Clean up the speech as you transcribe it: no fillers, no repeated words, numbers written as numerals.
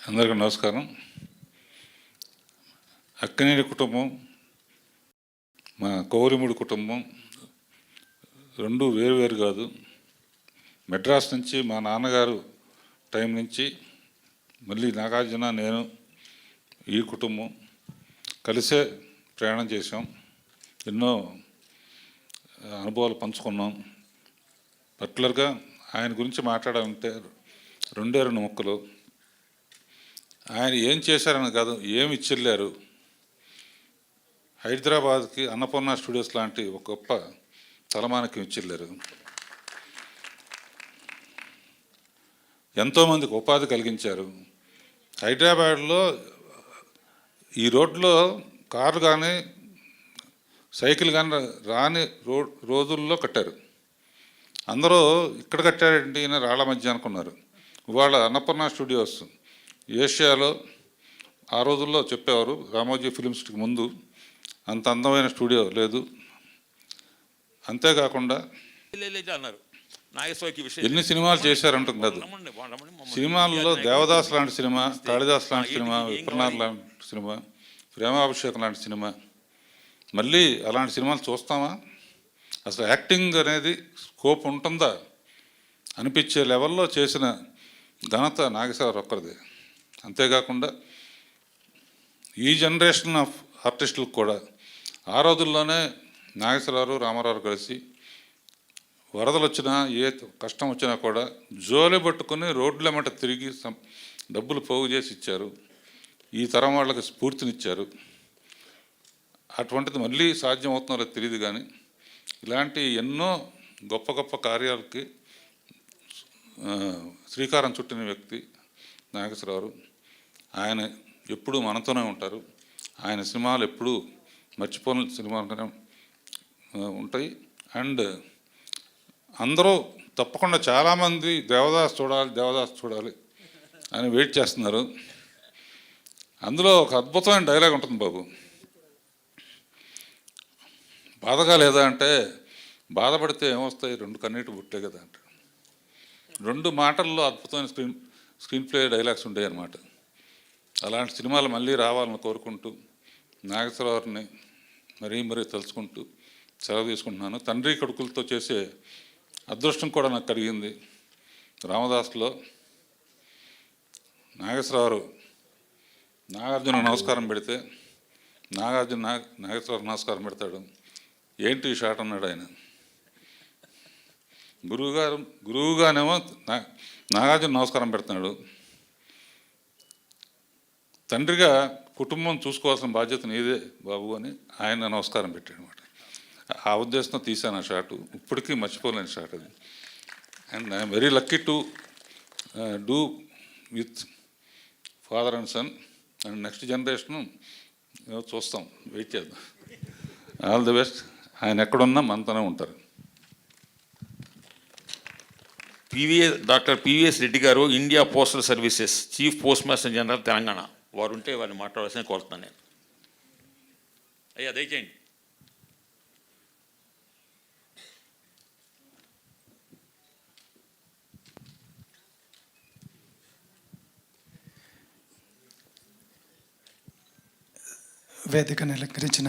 అందరికీ నమస్కారం. అక్కినేని కుటుంబం, మా కౌరిముడి కుటుంబం రెండు వేరు కాదు. మెడ్రాస్ నుంచి మా నాన్నగారు టైం నుంచి మళ్ళీ నాగార్జున, నేను, ఈ కుటుంబం కలిసే ప్రయాణం చేసాం. ఎన్నో అనుభవాలు పంచుకున్నాం. పర్టికులర్గా ఆయన గురించి మాట్లాడాలంటే రెండే రెండు ముక్కలు. ఆయన ఏం చేశారని కాదు, ఏమి ఇచ్చిల్లారు. హైదరాబాద్కి అన్నపూర్ణ స్టూడియోస్ లాంటి ఒక గొప్ప తలమానికం ఇచ్చిల్లారు. ఎంతోమందికి ఉపాధి కలిగించారు. హైదరాబాద్లో ఈ రోడ్లో కార్లు కానీ సైకిల్ కానీ రాని రోజుల్లో కట్టారు. అందరూ ఇక్కడ కట్టారంటే ఈయన రాళ్ల మధ్య అనుకున్నారు. ఇవాళ అన్నపూర్ణ స్టూడియోస్ ఏషియాలో ఆ రోజుల్లో చెప్పేవారు, రామోజీ ఫిలిం సిటీకి ముందు అంత అందమైన స్టూడియో లేదు. అంతేకాకుండా అన్నారు ఎన్ని సినిమాలు చేశారంటుంది కాదు. సినిమాల్లో దేవదాస్ లాంటి సినిమా, కాళిదాస్ లాంటి సినిమా, విప్రనాథ్ లాంటి సినిమా, ప్రేమాభిషేకం లాంటి సినిమా, మళ్ళీ అలాంటి సినిమాలు చూస్తామా? అసలు యాక్టింగ్ అనేది స్కోప్ ఉంటుందా అనిపించే లెవెల్లో చేసిన ఘనత నాగేశ్వరరావు ఒక్కరిది. అంతేకాకుండా ఈ జనరేషన్ ఆఫ్ ఆర్టిస్టులకు కూడా ఆ రోజుల్లోనే నాగేశ్వరరావు, రామారావు కలిసి వరదలు వచ్చినా, ఏ కష్టం వచ్చినా కూడా జోలి పట్టుకుని రోడ్ల మట తిరిగి డబ్బులు పోగు చేసి ఇచ్చారు. ఈ తరం వాళ్ళకి స్ఫూర్తినిచ్చారు. అటువంటిది మళ్ళీ సాధ్యం అవుతున్నారో తెలియదు. కానీ ఇలాంటి ఎన్నో గొప్ప గొప్ప కార్యాలకి శ్రీకారం చుట్టిన వ్యక్తి నాగేశ్వరరావు. ఆయన ఎప్పుడూ మనతోనే ఉంటారు. ఆయన సినిమాలు ఎప్పుడూ మర్చిపోని సినిమాలుగానే ఉంటాయి. అండ్ అందరూ తప్పకుండా చాలామంది దేవదాస్ చూడాలి అని వెయిట్ చేస్తున్నారు. అందులో ఒక అద్భుతమైన డైలాగ్ ఉంటుంది బాబు. బాధగా లేదా అంటే, బాధపడితే ఏమొస్తాయి, రెండు కన్నీటి బుట్టే కదా అంటే. రెండు మాటల్లో అద్భుతమైన స్క్రీన్ ప్లే డైలాగ్స్ ఉంటాయి అన్నమాట. అలాంటి సినిమాలు మళ్ళీ రావాలని కోరుకుంటూ నాగేశ్వరరావుని మరీ తలుచుకుంటూ సెలవు తీసుకుంటున్నాను. తండ్రి కొడుకులతో చేసే అదృష్టం కూడా నాకు కలిగింది. రామదాస్లో నాగేశ్వరరావు నాగార్జున నమస్కారం పెడితే నాగేశ్వరరావు నమస్కారం పెడతాడు. ఏంటి ఈ షాట్ అన్నాడు ఆయన. గురువుగానేమో నాగార్జున నమస్కారం పెడుతున్నాడు. తండ్రిగా కుటుంబం చూసుకోవాల్సిన బాధ్యత నీదే బాబు అని ఆయన నమస్కారం పెట్టాడు అనమాట. ఆ ఉద్దేశంతో తీశాను ఆ షాటు. ఇప్పటికీ మర్చిపోలేని షాట్ అది. And I'm very lucky to do with father and son. And next generation చూస్తాం, వెయిట్ చేద్దాం. All the best. ఆయన ఎక్కడున్నా మనతోనే ఉంటారు. Doctor PVS Reddy garu, India postal services chief post master general, Telangana. వారు ఉంటే వారిని మాట్లాడాల్సిన కోరుతున్నాను నేను. అయ్యా దయచేయండి. వేదికను అలంకరించిన